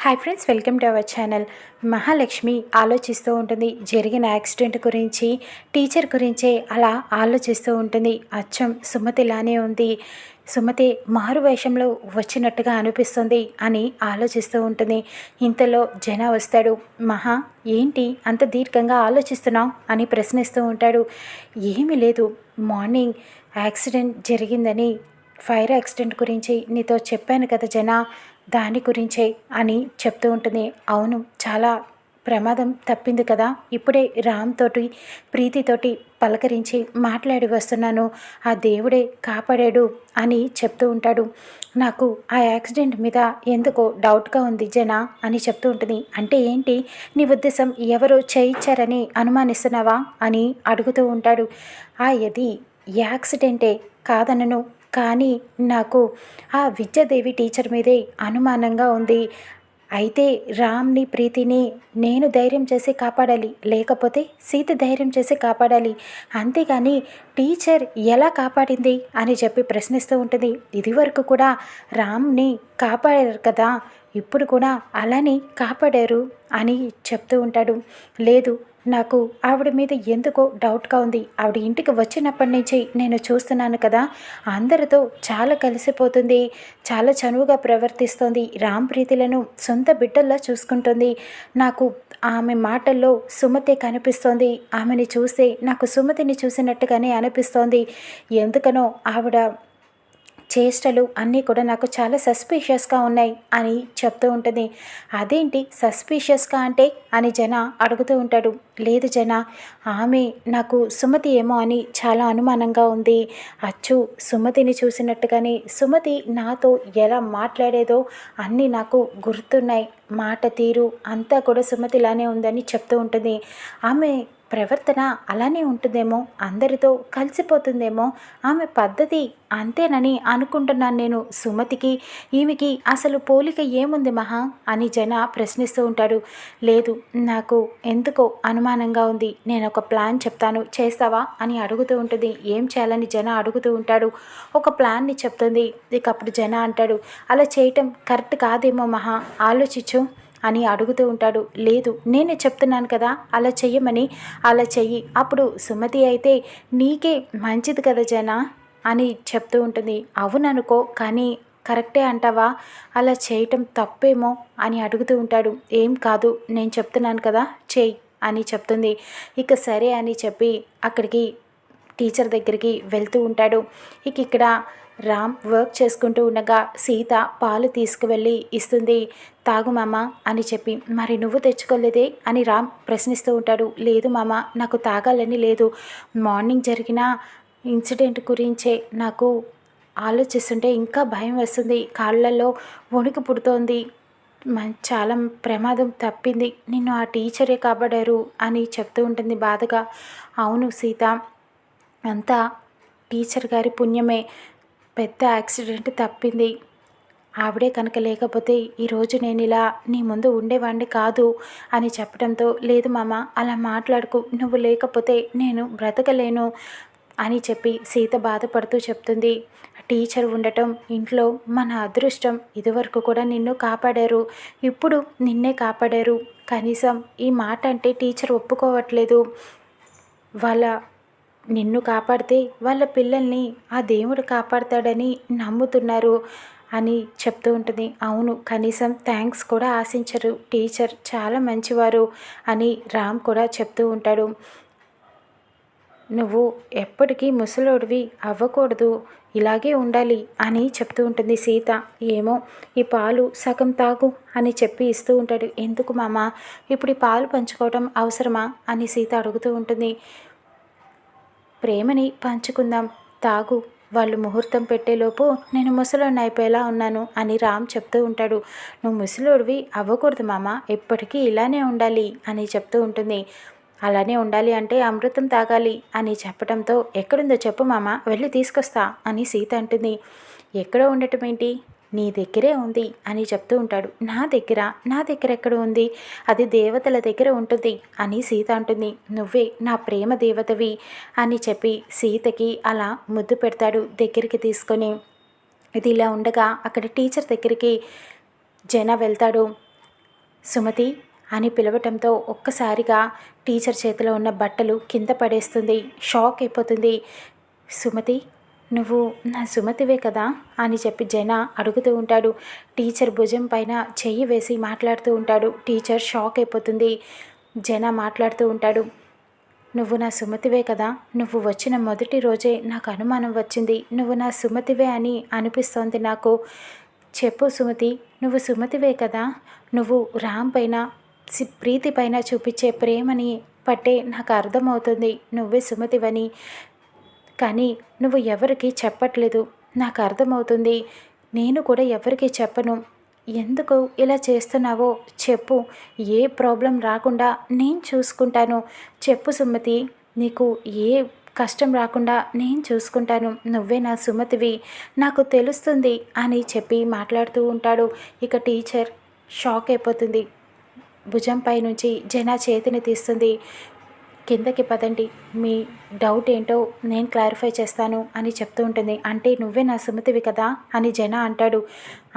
Hi friends, welcome to our channel. Mahalakshmi ఆలోచిస్తూ ఉంటుంది జరిగిన యాక్సిడెంట్ గురించి, టీచర్ గురించే అలా ఆలోచిస్తూ ఉంటుంది. అచ్చం సుమతిలానే ఉంది, సుమతి మారు వేషంలో వచ్చినట్టుగా అనిపిస్తుంది అని ఆలోచిస్తూ ఉంటుంది. ఇంతలో జన వస్తాడు. మహా, ఏంటి అంత దీర్ఘంగా ఆలోచిస్తున్నావు అని ప్రశ్నిస్తూ ఉంటాడు. ఏమీ లేదు, మార్నింగ్ యాక్సిడెంట్ జరిగిందని, ఫైర్ యాక్సిడెంట్ గురించి నీతో చెప్పాను కదా జన, దాని గురించే అని చెప్తూ ఉంటుంది. అవును, చాలా ప్రమాదం తప్పింది కదా, ఇప్పుడే రామ్ తోటి ప్రీతితోటి పలకరించి మాట్లాడి వస్తున్నాను, ఆ దేవుడే కాపాడాడు అని చెప్తూ ఉంటాడు. నాకు ఆ యాక్సిడెంట్ మీద ఎందుకో డౌట్గా ఉంది జన అని చెప్తూ ఉంటుంది. అంటే ఏంటి నీ ఉద్దేశం, ఎవరు చేయించారని అనుమానిస్తున్నావా అని అడుగుతూ ఉంటాడు. అది యాక్సిడెంటే కాదనను, కానీ నాకు ఆ విద్యాదేవి టీచర్ మీదే అనుమానంగా ఉంది. అయితే రామ్ని ప్రీతిని నేను ధైర్యం చేసి కాపాడాలి, లేకపోతే సీత ధైర్యం చేసి కాపాడాలి, అంతేగాని టీచర్ ఎలా కాపాడింది అని చెప్పి ప్రశ్నిస్తూ ఉంటుంది. ఇదివరకు కూడా రామ్ని కాపాడారు కదా, ఇప్పుడు కూడా అలానే కాపాడారు అని చెప్తూ ఉంటాడు. లేదు, నాకు ఆవిడ మీద ఎందుకో డౌట్గా ఉంది. ఆవిడ ఇంటికి వచ్చినప్పటి నుంచి నేను చూస్తున్నాను కదా, అందరితో చాలా కలిసిపోతుంది, చాలా చనువుగా ప్రవర్తిస్తుంది, రామ్ ప్రీతిలను సొంత బిడ్డల్లా చూసుకుంటుంది. నాకు ఆమె మాటల్లో సుమతే కనిపిస్తోంది, ఆమెని చూస్తే నాకు సుమతిని చూసినట్టుగానే అనిపిస్తోంది. ఎందుకనో ఆవిడ చేష్టలు అన్నీ కూడా నాకు చాలా సస్పీషియస్గా ఉన్నాయి అని చెప్తూ ఉంటుంది. అదేంటి సస్పీషియస్గా అంటే అని జన అడుగుతూ ఉంటాడు. లేదు జన, ఆమె నాకు సుమతి ఏమో అని చాలా అనుమానంగా ఉంది. అచ్చు సుమతిని చూసినట్టుగానే సుమతి నాతో ఎలా మాట్లాడేదో అన్నీ నాకు గుర్తున్నాయి, మాట తీరు అంతా కూడా సుమతిలానే ఉందని చెప్తూ ఉంటుంది. ఆమె ప్రవర్తన అలానే ఉంటుందేమో, అందరితో కలిసిపోతుందేమో, ఆమె పద్ధతి అంతేనని అనుకుంటున్నాను నేను. సుమతికి ఈమెకి అసలు పోలిక ఏముంది మహా అని జన ప్రశ్నిస్తూ ఉంటాడు. లేదు, నాకు ఎందుకో అనుమానంగా ఉంది, నేను ఒక ప్లాన్ చెప్తాను, చేస్తావా అని అడుగుతూ ఉంటుంది. ఏం చేయాలని జన అడుగుతూ ఉంటాడు. ఒక ప్లాన్ని చెప్తుంది. ఇక అప్పుడు జన అంటాడు, అలా చేయటం కరెక్ట్ కాదేమో మహా, ఆలోచించు అని అడుగుతూ ఉంటాడు. లేదు, నేనే చెప్తున్నాను కదా అలా చెయ్యమని, అలా చెయ్యి, అప్పుడు సుమతి అయితే నీకే మంచిది కదా జన అని చెప్తూ ఉంటుంది. అవుననుకో, కానీ కరెక్టే అంటావా, అలా చేయటం తప్పేమో అని అడుగుతూ ఉంటాడు. ఏం కాదు, నేను చెప్తున్నాను కదా చెయ్యి అని చెప్తుంది. ఇక సరే అని చెప్పి అక్కడికి టీచర్ దగ్గరికి వెళ్తూ ఉంటాడు. ఇక్కడ రామ్ వర్క్ చేసుకుంటూ ఉండగా సీత పాలు తీసుకువెళ్ళి ఇస్తుంది. తాగు మామ అని చెప్పి. మరి నువ్వు తెచ్చుకోలేదే అని రామ్ ప్రశ్నిస్తూ ఉంటాడు. లేదు మామ, నాకు తాగాలని లేదు, మార్నింగ్ జరిగిన ఇన్సిడెంట్ గురించే నాకు ఆలోచిస్తుంటే ఇంకా భయం వేస్తుంది, కాళ్ళల్లో వణుకు పుడుతోంది, చాలా ప్రమాదం తప్పింది, నిన్ను ఆ టీచరే కాపాడారు అని చెప్తూ ఉంటుంది బాధగా. అవును సీత, అంతా టీచర్ గారి పుణ్యమే, పెద్ద యాక్సిడెంట్ తప్పింది, ఆవిడే కనుక లేకపోతే ఈరోజు నేను ఇలా నీ ముందు ఉండేవాడిని కాదు అని చెప్పడంతో, లేదు మామ అలా మాట్లాడుకు, నువ్వు లేకపోతే నేను బ్రతకలేను అని చెప్పి సీత బాధపడుతూ చెప్తుంది. టీచర్ ఉండటం ఇంట్లో మన అదృష్టం, ఇదివరకు కూడా నిన్ను కాపాడారు, ఇప్పుడు నిన్నే కాపాడారు, కనీసం ఈ మాట అంటే టీచర్ ఒప్పుకోవట్లేదు, వాళ్ళ నిన్ను కాపాడితే వాళ్ళ పిల్లల్ని ఆ దేవుడు కాపాడతాడని నమ్ముతున్నారు అని చెప్తూ ఉంటుంది. అవును, కనీసం థ్యాంక్స్ కూడా ఆశించరు, టీచర్ చాలా మంచివారు అని రామ్ కూడా చెప్తూ ఉంటాడు. నువ్వు ఎప్పటికీ ముసలోడివి అవ్వకూడదు, ఇలాగే ఉండాలి అని చెప్తూ ఉంటుంది సీత. ఏమో, ఈ పాలు సగం తాగు అని చెప్పి ఇస్తూ ఉంటాడు. ఎందుకు మామ, ఇప్పుడు ఈ పాలు పంచుకోవడం అవసరమా అని సీత అడుగుతూ ఉంటుంది. ప్రేమని పంచుకుందాం, తాగు, వాళ్ళు ముహూర్తం పెట్టేలోపు నేను ముసలోడిని అయిపోయేలా ఉన్నాను అని రామ్ చెప్తూ ఉంటాడు. నువ్వు ముసలోడివి అవ్వకూడదు మామ, ఎప్పటికీ ఇలానే ఉండాలి అని చెప్తూ ఉంటుంది. అలానే ఉండాలి అంటే అమృతం తాగాలి అని చెప్పడంతో, ఎక్కడుందో చెప్పు మామ, వెళ్ళి తీసుకొస్తా అని సీత అంటుంది. ఎక్కడో ఉండటం ఏంటి, నీ దగ్గరే ఉంది అని చెప్తూ ఉంటాడు. నా దగ్గర ఎక్కడ ఉంది, అది దేవతల దగ్గర ఉంటుంది అని సీత అంటుంది. నువ్వే నా ప్రేమ దేవతవి అని చెప్పి సీతకి అలా ముద్దు పెడతాడు దగ్గరికి తీసుకొని. ఇది ఇలా ఉండగా అక్కడ టీచర్ దగ్గరికి జన వెళ్తాడు. సుమతి అని పిలవటంతో ఒక్కసారిగా టీచర్ చేతిలో ఉన్న బట్టలు కింద పడేస్తుంది. షాక్ అయిపోతుంది. సుమతి, నువ్వు నా సుమతివే కదా అని చెప్పి జన అడుగుతూ ఉంటాడు. టీచర్ భుజం పైన చెయ్యి వేసి మాట్లాడుతూ ఉంటాడు. టీచర్ షాక్ అయిపోతుంది. జన మాట్లాడుతూ ఉంటాడు. నువ్వు నా సుమతివే కదా, నువ్వు వచ్చిన మొదటి రోజే నాకు అనుమానం వచ్చింది. నువ్వు నా సుమతివే అని అనిపిస్తోంది నాకు. చెప్పు సుమతి, నువ్వు సుమతివే కదా. నువ్వు రామ్ పైన ప్రీతి పైన చూపించే ప్రేమని పట్టే నాకు అర్థమవుతుంది నువ్వే సుమతివని. కానీ నువ్వు ఎవరికి చెప్పట్లేదు, నాకు అర్థమవుతుంది. నేను కూడా ఎవరికి చెప్పను. ఎందుకు ఇలా చేస్తున్నావో చెప్పు. ఏ ప్రాబ్లం రాకుండా నేను చూసుకుంటాను. చెప్పు సుమతి, నీకు ఏ కష్టం రాకుండా నేను చూసుకుంటాను. నువ్వే నా సుమతివి, నాకు తెలుస్తుంది అని చెప్పి మాట్లాడుతూ ఉంటాడు. ఇక టీచర్ షాక్ అయిపోతుంది. భుజంపై నుంచి జన చేతిని తీస్తుంది. కిందకి పదండి, మీ డౌట్ ఏంటో నేను క్లారిఫై చేస్తాను అని చెప్తూ ఉంటుంది. అంటే నువ్వే నా సుమతివి కదా అని జన అంటాడు.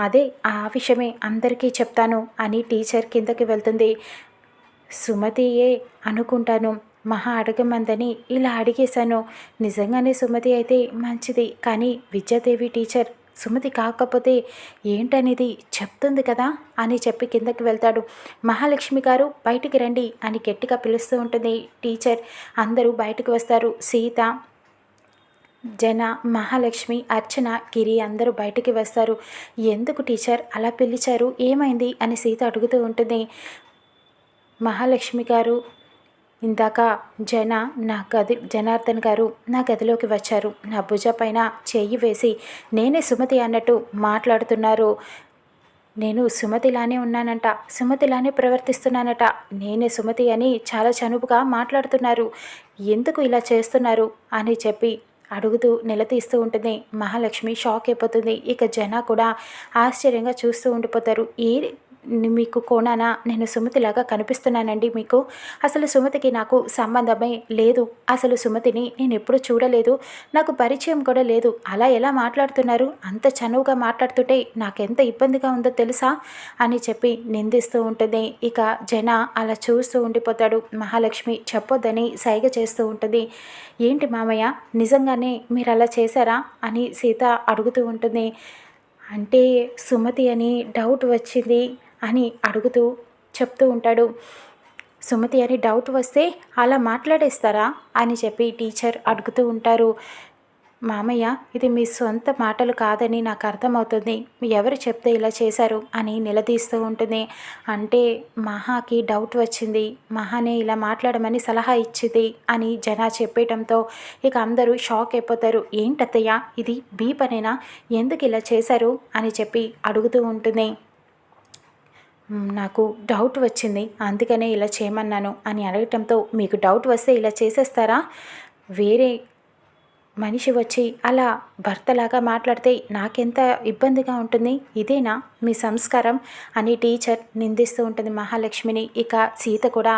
అదే ఆ విషయమే అందరికీ చెప్తాను అని టీచర్ కిందకి వెళ్తుంది. సుమతియే అనుకుంటాను, మహా అడగమందని ఇలా అడిగేశాను. నిజంగానే సుమతి అయితే మంచిది, కానీ విద్యాదేవి టీచర్ సుమతి కాకపోతే ఏంటనేది చెప్తుంది కదా అని చెప్పి కిందకి వెళ్తాడు. మహాలక్ష్మి గారు బయటికి రండి అని గట్టిగా పిలుస్తూ ఉంటుంది టీచర్. అందరూ బయటకు వస్తారు. సీత, జన, మహాలక్ష్మి, అర్చన, గిరి అందరూ బయటికి వస్తారు. ఎందుకు టీచర్ అలా పిలిచారు, ఏమైంది అని సీత అడుగుతూ ఉంటుంది. మహాలక్ష్మి గారు, ఇందాక జనార్దన్ గారు నా గదిలోకి వచ్చారు. నా భుజ పైన చెయ్యి వేసి నేనే సుమతి అన్నట్టు మాట్లాడుతున్నారు. నేను సుమతిలానే ఉన్నానంట, సుమతిలానే ప్రవర్తిస్తున్నానట, నేనే సుమతి అని చాలా చనువుగా మాట్లాడుతున్నారు. ఎందుకు ఇలా చేస్తున్నారు అని చెప్పి అడుగుతూ నిలదీస్తూ ఉంటుంది. మహాలక్ష్మి షాక్ అయిపోతుంది. ఇక జన కూడా ఆశ్చర్యంగా చూస్తూ ఉండిపోతారు. మీకు కోణానా నేను సుమతిలాగా కనిపిస్తున్నానండి మీకు? అసలు సుమతికి నాకు సంబంధమే లేదు. అసలు సుమతిని నేను ఎప్పుడూ చూడలేదు, నాకు పరిచయం కూడా లేదు. అలా ఎలా మాట్లాడుతున్నారు? అంత చనువుగా మాట్లాడుతుంటే నాకెంత ఇబ్బందిగా ఉందో తెలుసా అని చెప్పి నిందిస్తూ ఉంటుంది. ఇక జన అలా చూస్తూ ఉండిపోతాడు. మహాలక్ష్మి చెప్పొద్దని సైగ చేస్తూ ఉంటుంది. ఏంటి మామయ్య, నిజంగానే మీరు అలా చేశారా అని సీత అడుగుతూ ఉంటుంది. అంటే సుమతి అని డౌట్ వచ్చింది అని అడుగుతూ చెప్తూ ఉంటాడు. సుమతి అని డౌట్ వస్తే అలా మాట్లాడేస్తారా అని చెప్పి టీచర్ అడుగుతూ ఉంటారు. మామయ్య, ఇది మీ సొంత మాటలు కాదని నాకు అర్థమవుతుంది, ఎవరు చెప్తే ఇలా చేశారు అని నిలదీస్తూ ఉంటుంది. అంటే మహాకి డౌట్ వచ్చింది, మహానే ఇలా మాట్లాడమని సలహా ఇచ్చింది అని జన చెప్పేయటంతో ఇక అందరూ షాక్ అయిపోతారు. ఏంటత్తయ్య, ఇది బీ పనేనా, ఎందుకు ఇలా చేశారు అని చెప్పి అడుగుతూ ఉంటుంది. నాకు డౌట్ వచ్చింది, అందుకనే ఇలా చేయమన్నాను అని అడగటంతో మీకు డౌట్ వస్తే ఇలా చేసేస్తారా? వేరే మనిషి వచ్చి అలా భర్తలాగా మాట్లాడితే నాకెంత ఇబ్బందిగా ఉంటుంది, ఇదేనా మీ సంస్కారం అని టీచర్ నిందిస్తూ ఉంటుంది మహాలక్ష్మిని. ఇక సీత కూడా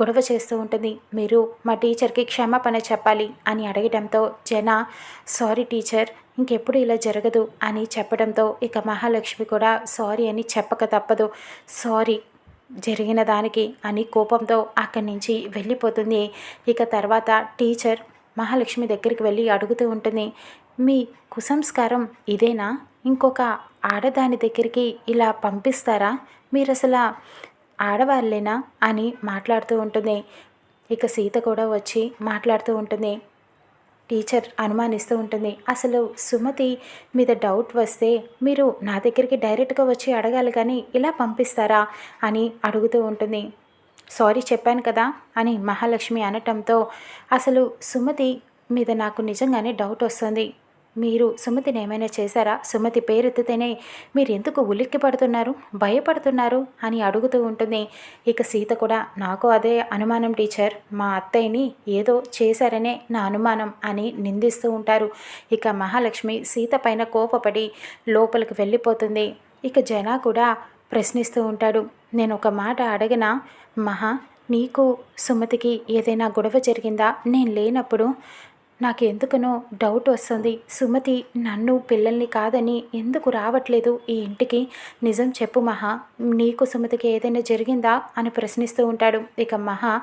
గొడవ చేస్తూ ఉంటుంది. మీరు మా టీచర్కి క్షమాపణ చెప్పాలి అని అడగడంతో జన సారీ టీచర్, ఇంకెప్పుడు ఇలా జరగదు అని చెప్పడంతో ఇక మహాలక్ష్మి కూడా సారీ అని చెప్పక తప్పదు. సారీ జరిగిన దానికి అని కోపంతో అక్కడి నుంచి వెళ్ళిపోతుంది. ఇక తర్వాత టీచర్ మహాలక్ష్మి దగ్గరికి వెళ్ళి అడుగుతూ ఉంటుంది. మీ కుసంస్కారం ఇదేనా? ఇంకొక ఆడదాని దగ్గరికి ఇలా పంపిస్తారా? మీరు అసలు ఆడవాళ్ళేనా అని మాట్లాడుతూ ఉంటుంది. ఇక సీత కూడా వచ్చి మాట్లాడుతూ ఉంటుంది. టీచర్ అనుమానిస్తూ ఉంటుంది. అసలు సుమతి మీద డౌట్ వస్తే మీరు నా దగ్గరికి డైరెక్ట్గా వచ్చి అడగాలి, కానీ ఇలా పంపిస్తారా అని అడుగుతూ ఉంటుంది. సారీ చెప్పాను కదా అని మహాలక్ష్మి అనటంతో అసలు సుమతి మీద నాకు నిజంగానే డౌట్ వస్తుంది. మీరు సుమతిని ఏమైనా చేశారా? సుమతి పేరెత్తితేనే మీరు ఎందుకు ఉలిక్కి పడుతున్నారు, భయపడుతున్నారు అని అడుగుతూ ఉంటుంది. ఇక సీత కూడా నాకు అదే అనుమానం టీచర్, మా అత్తయ్యని ఏదో చేశారనే నా అనుమానం అని నిందిస్తూ ఉంటారు. ఇక మహాలక్ష్మి సీత పైన కోపపడి లోపలికి వెళ్ళిపోతుంది. ఇక జన కూడా ప్రశ్నిస్తూ ఉంటాడు. నేను ఒక మాట అడగనా మహా, నీకు సుమతికి ఏదైనా గొడవ జరిగిందా నేను లేనప్పుడు? నాకెందుకనో డౌట్ వస్తుంది. సుమతి నన్ను పిల్లల్ని కాదని ఎందుకు రావట్లేదు ఈ ఇంటికి? నిజం చెప్పు మహా. నీకు సుమతికి ఏదైనా జరిగిందా అని ప్రశ్నిస్తూ ఉంటాడు. ఇక మహా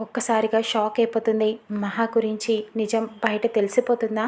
ఒక్కసారిగా షాక్ అయిపోతుంది. మహా గురించి నిజం బయట తెలిసిపోతుందా?